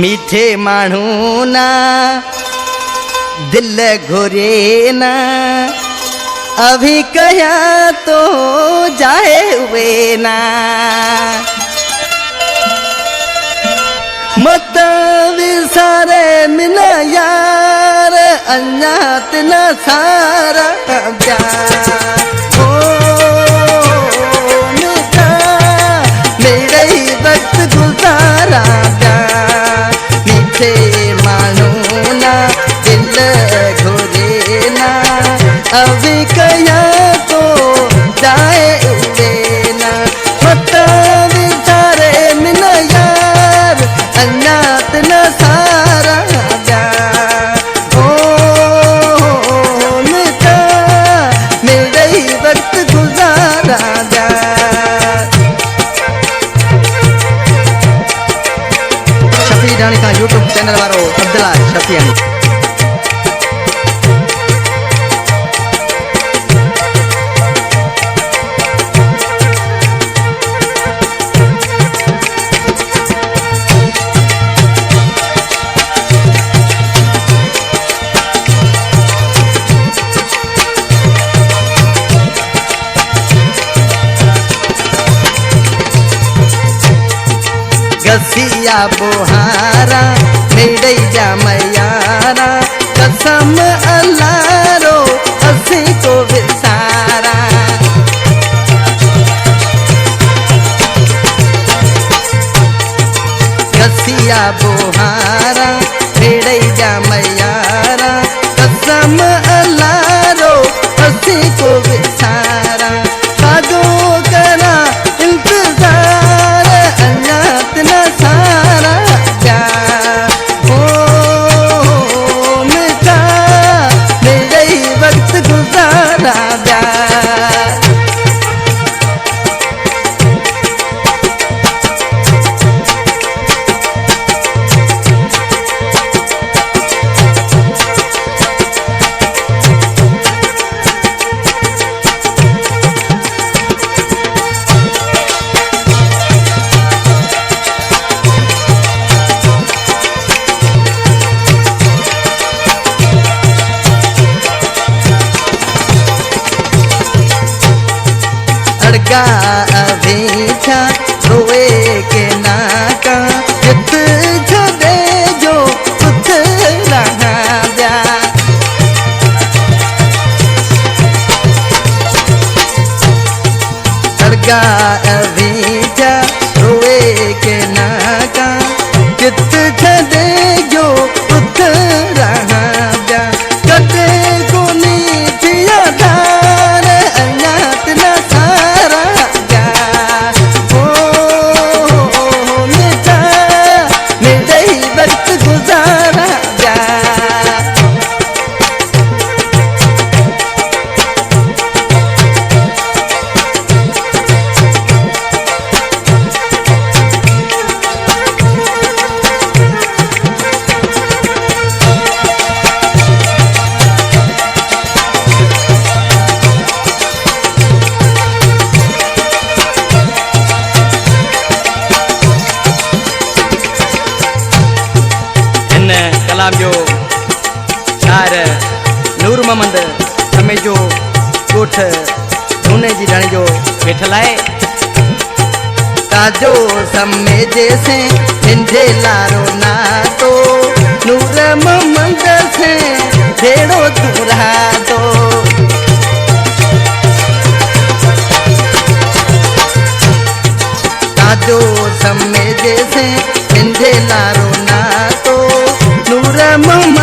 मीठे मानू ना दिल घुरे ना अभी कया तो जाए हुए ना मत विसारे मिना यार अन्यात न सारा प्यार ओ मिटा मेरे ही वक्त गुजारा प्यार मीठे मानो ना दिल घुरे ना अभी कया तो जाए हुए ना मत विसारे मिना यार अन्यात न सारा प्यार ओ मिटा मेरे ही वक्त गुजारा प्यार शफी रानी का यूट्यूब चैनल वालों अब्दुल्ला शफियानी गसिया बोहारा मेरे जामयारा कसम अल्लाह रो हसी को विसारा गसिया बोहारा मेरे जामयारा कसम अल्लाह रो हसी को विसारा कादो करा इंतजार अन्यात न सारा प्यार ओ मिटा मेरे ही वक्त गुजारा प्यार अड़गा अभी था रोए के नाका कित छदे जो कुछ रहा जा अड़गा अभी था रोए के नाका कित छदे जो कुछ रहा जा कटे को नीचिया धार अन्यात न सारा प्यार ओ मिटा मेरे ही वक्त गुजारा प्यार कलाम जो शार नूर मोहम्मद समय जो कोठ धुने जी रानी जो वेठल है ताजो समय जैसे हिंदे लारो ना तो नूर मोहम्मद से भेड़ो दूरा तो ताजो समय जैसे हिंदे लारो ना तो नूर मोहम्मद